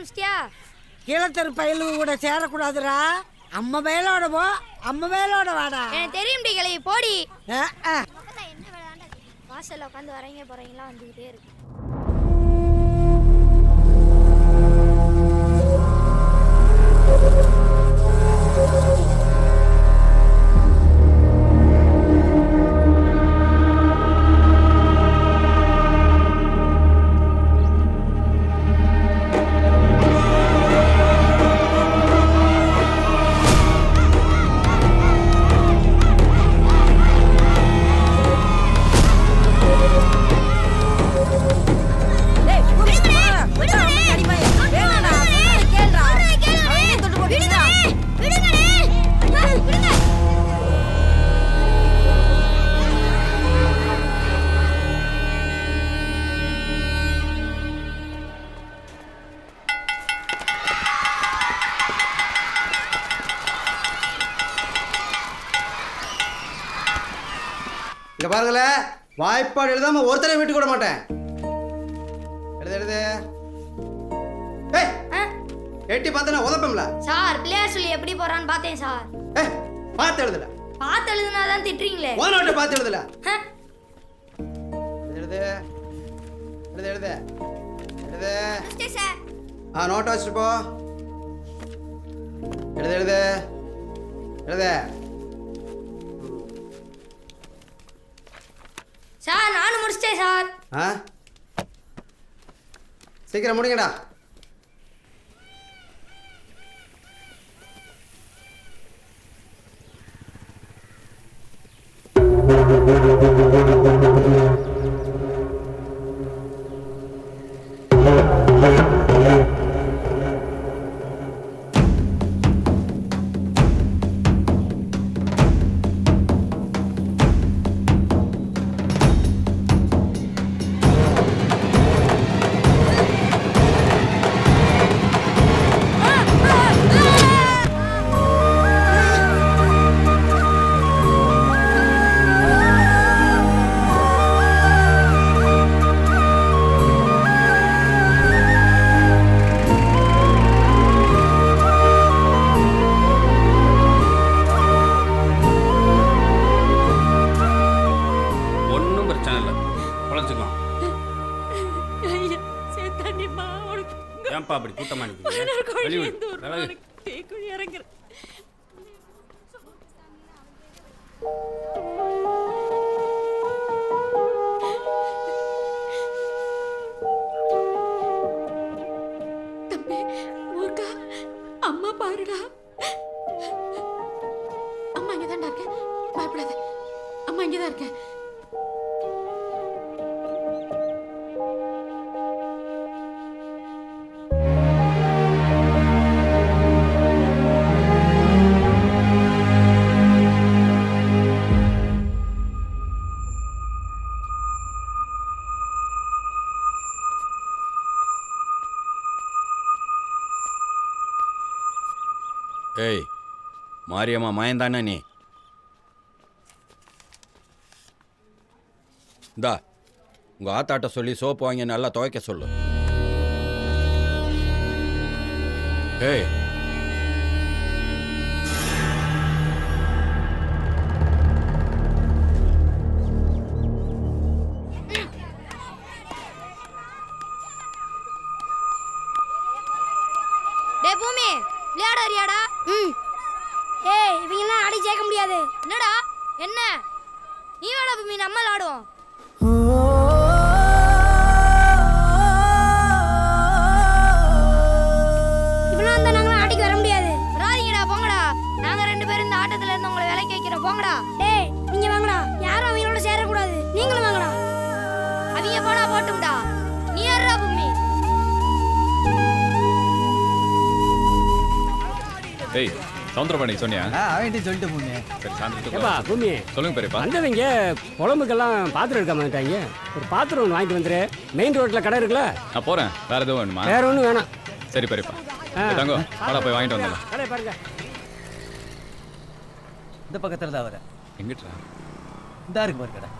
ஆரம்பிச்சிட்டியா? கீழத்தரு பயிலு கூட சேரக்கூடாதுடா. அம்மா மேலோட போ, அம்மா மேலோட வாடா. எனக்கு தெரியும் கிளவி போடி. என்ன வாசல்ல உட்காந்து வரீங்க போறீங்களா வந்துகிட்டே இருக்கு. இங்க பாருங்களேன், வாய்ப்பாடு எழுதாம ஒருத்தரை விட்டு கூட மாட்டேன். எழுது எட்டி பார்த்தா உதப்பம்ல சார். பிள்ளையார் சொல்லி எப்படி போறான்னு பார்த்தேன் சார். பார்த்து எழுதல. பார்த்து எழுதுனாதான் திட்டுறீங்களே. ஓனோட்ட பார்த்து எழுதல. எழுது எழுது எழுது எழுது சார். நோட் வச்சுட்டு போ. எழுது எழுது எழுது சார். நானும் முடிச்சிட்டேன் சார். சீக்கிரம் முடிங்கடா. ஏன்பா அப்படி கூட்டமா நிக்கிறீங்க? அம்மா பாருடா. அம்மா இங்கதான் இருக்கேன், பயப்படாத. அம்மா இங்கதான் இருக்கேன். ஏய், மாரியம்மா மாயந்தானே நீ? இந்தா உங்க ஆத்தாட்ட சொல்லி சோப்பு வாங்கி நல்லா துவைக்க சொல்லு. ஏய், பூமி விளையாட வரியாடா? ஏய், இவங்கெல்லாம் ஆடி ஜெயிக்க முடியாது. என்னடா என்ன? நீ வேடா பூமி, நம்ம விளாடுவோம். இவனா இருந்தா நாங்களும் ஆட்டிக்கு வர முடியாது. வராதீங்கடா, போங்கடா. நாங்க 2 பேரும் இந்த ஆட்டத்துல இருந்து உங்களை விலைக்கு வைக்கிறோம், போங்கடா. டேய், நீங்க வாங்கடா. யாரும் அவங்களோட சேரக்கூடாது. நீங்களும் வாங்கடா. அவங்க போனா போட்டும்டா. நீ யாரா பூமி? ஏய், சவுந்தரபாணி சொன்னியா? அவன்கிட்ட சொல்லிட்டு போங்க. சரி, சாயந்தரத்துக்கு ஏப்பா பூமி சொல்லுங்க பெரியப்பா. வந்தவங்க குழம்புக்கெல்லாம் பாத்திரம் எடுக்க மாட்டாங்க. ஒரு பாத்திரம் ஒன்று வாங்கிட்டு வந்துரு. மெயின் ரோட்ல கடை இருக்குல்ல? நான் போறேன். வேற எதுவும் வேணுமா? வேற ஒன்றும் வேணாம். சரி பெரியப்பா. தங்கோ வாடா, போய் வாங்கிட்டு வந்துடலாம். கடை பாருங்க. இந்த பக்கத்துல தான் வர. எங்கிட்டா? இந்த இருக்கு பாரு கடை.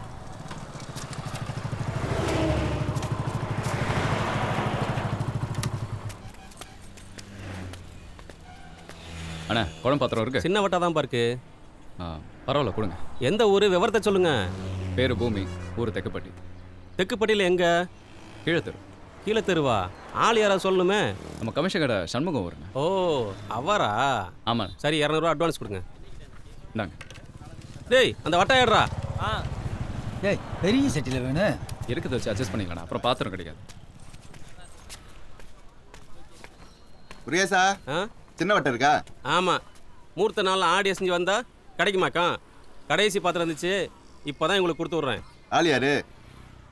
அண்ணா குளம் பாத்திரம் இருக்கு. சின்ன வட்டா தான் இருக்கு. பரவாயில்ல கொடுங்க. எந்த ஊர் விவரத்தை சொல்லுங்க. பேரு பூமி, ஊர் தெக்குப்பட்டி. தெக்குப்பட்டியில் எங்க? கீழத்தெரு. கீழே தெருவா? ஆள் யாராவது சொல்லணுமே. நம்ம கமிஷன் கடை சண்முகம் வருங்க. ஓ அவரா? ஆமாம். சரி 200 அட்வான்ஸ் கொடுங்க. இந்தாங்க. டேய் அந்த வட்டா ஏடுறா. டேய் பெரிய செட்டில் வேணும். இருக்கிறத வச்சு அட்ஜஸ்ட் பண்ணிக்கலாம், அப்புறம் பாத்திரம் கிடைக்காது. புரியாசா? சின்ன வட்டம் இருக்கா? ஆமாம். மூர்த்த நாள் ஆடி அசைஞ்சு வந்தா கிடைக்குமாக்கா? கடைசி பாத்திரம் இருந்துச்சு, இப்போ தான் உங்களுக்கு கொடுத்து விட்றேன். ஆள் யாரு?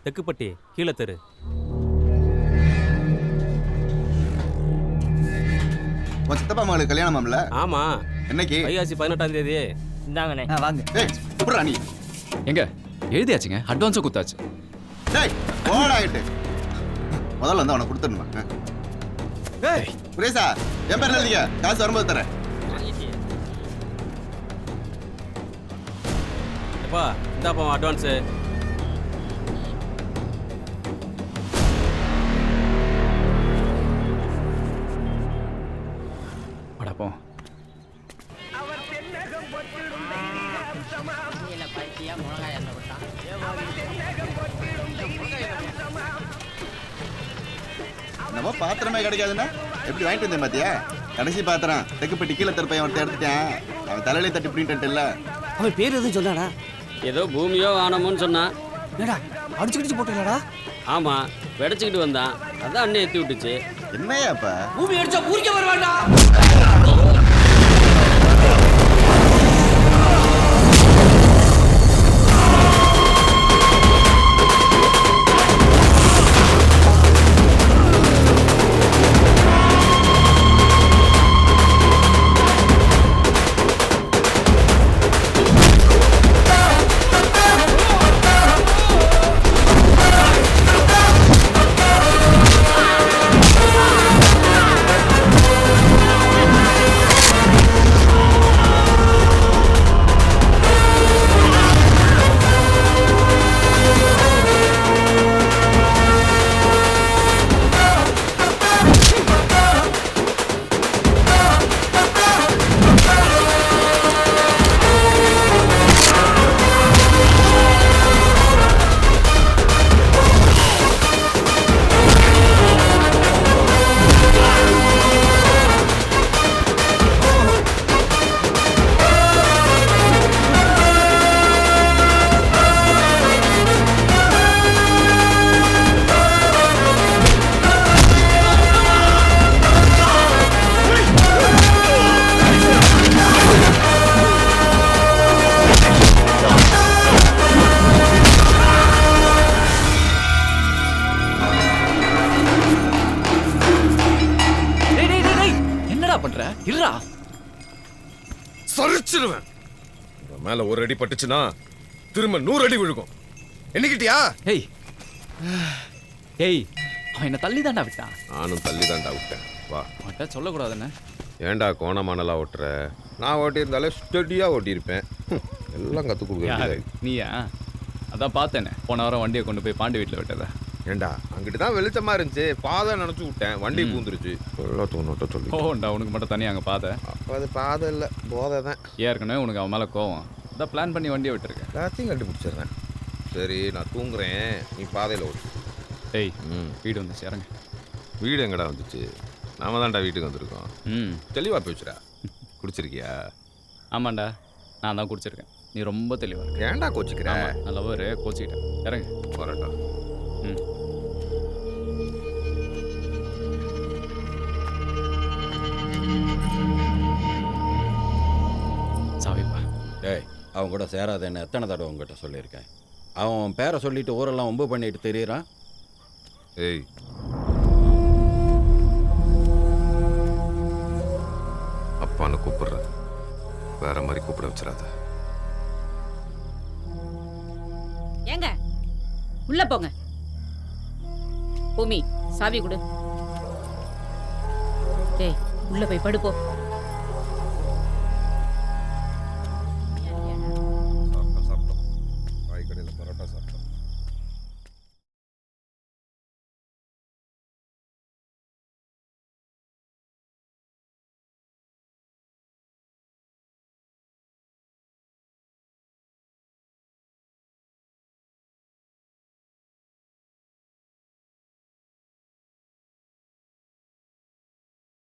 தெக்குப்பட்டி கீழே தெரு. உன் சித்தப்பா மகளுக்கு கல்யாணம் ஆமல? ஆமா. என்னைக்கு? வைகாசி 18ஆம் தேதி. இந்தாங்கண்ணே. வாங்க. ஏய் கூப்பிடுறா நீ. எங்க எழுதியாச்சுங்க, அட்வான்ஸும் கொடுத்தாச்சு. டேய் போடாகிட்டு முதல்ல வந்து அவனை கொடுத்துடணுமா? ஏய் புரியாசா, என் பேர்ல எழுதிக்க, காசு வரும்போது தரேன். எப்பா இந்தாப்பா அட்வான்ஸு. படப்போ நம்ம பாத்திரமே கிடைக்காதுன்னா எப்படி வாங்கிட்டு வந்தேன் பாத்தியா? கடைசி பாத்திரம் தெக்குப்பட்டி கீழே திருப்பையன் ஒருத்தர் எடுத்துட்டேன். அவன் தலையில தட்டி பிரிண்ட் இல்ல. அவன் பேர் எதுவும் சொன்னாடா? ஏதோ பூமியோ வானமோன்னு சொன்னான். என்னடா அடிச்சுக்கிட்டு போட்டேடா? ஆமா, வெடைச்சிக்கிட்டு வந்தான், அதான் அண்ணன் ஏற்றி விட்டுச்சு. என்னையாப்பா பூமி அடிச்சா பூரிக்க வருவாண்டா. பண்ற இருடா, சரிச்சிருவேன். மேல ஒரு அடி பட்டுச்சுன்னா திரும்ப 100 அடி விழுகும். என்னைக்கிட்டியா? ஏய் ஏய், அவன் என்ன தள்ளி தாண்டா விட்டான். நானும் தள்ளி தாண்டா விட்டேன். வா. அவன்கிட்ட சொல்லக்கூடாதுன்னு. ஏண்டா கோணமானலா ஓட்டுற? நான் ஓட்டியிருந்தாலே ஸ்டடியா ஓட்டியிருப்பேன். எல்லாம் கற்றுக் கொடுக்குறது நீயா? அதான் பார்த்தேனே, போன வாரம் வண்டியை கொண்டு போய் பாண்டி வீட்டில் விட்டதா. ஏண்டா அங்கிட்டு தான் வெளிச்சமா இருந்துச்சு, பாதை நினைச்சு விட்டேன், வண்டி பூந்துருச்சு. எல்லாத்துக்கும் சொல்லி போண்டா, உனக்கு மட்டும் தனியாக அங்கே பாதை. அப்போ அது பாதை இல்லை, போதை தான். ஏற்கனவே உனக்கு அவன் மேலே கோவம், அதான் பிளான் பண்ணி வண்டியை விட்டுருக்கேன். எல்லாத்தையும் கண்டுபிடிச்சிடுறேன். சரி நான் தூங்குறேன், நீ பாதையில் ஓட்டு. டேய் வீடு வந்துச்சு, இறங்க. வீடு எங்கடா வந்துச்சு? நாம தான்டா வீட்டுக்கு வந்திருக்கோம். தெளிவாக போச்சுடா. குடிச்சிருக்கியா? ஆமாண்டா, நான் தான் குடிச்சிருக்கேன். நீ ரொம்ப தெளிவாக இருக்க. ஏன்டா கோச்சிக்கிற? நல்ல ஒரு கோச்சிக்கிட்டேன். இறங்க. வரட்டும். சாவிப்பா. டேய், அவன் கூட சேராத என்ன எத்தனை தடவை உங்ககிட்ட சொல்லியிருக்கேன். அவன் பேரை சொல்லிட்டு ஊரெல்லாம் ஒம்பு பண்ணிட்டு தெரியுறான். ஏய், அப்பான்னு கூப்பிடுற, வேற மாதிரி கூப்பிட வச்சிடாத. ஏங்க உள்ள போங்க. பூமி சாவி கொடு. டேய் உள்ள போய் படுப்போ.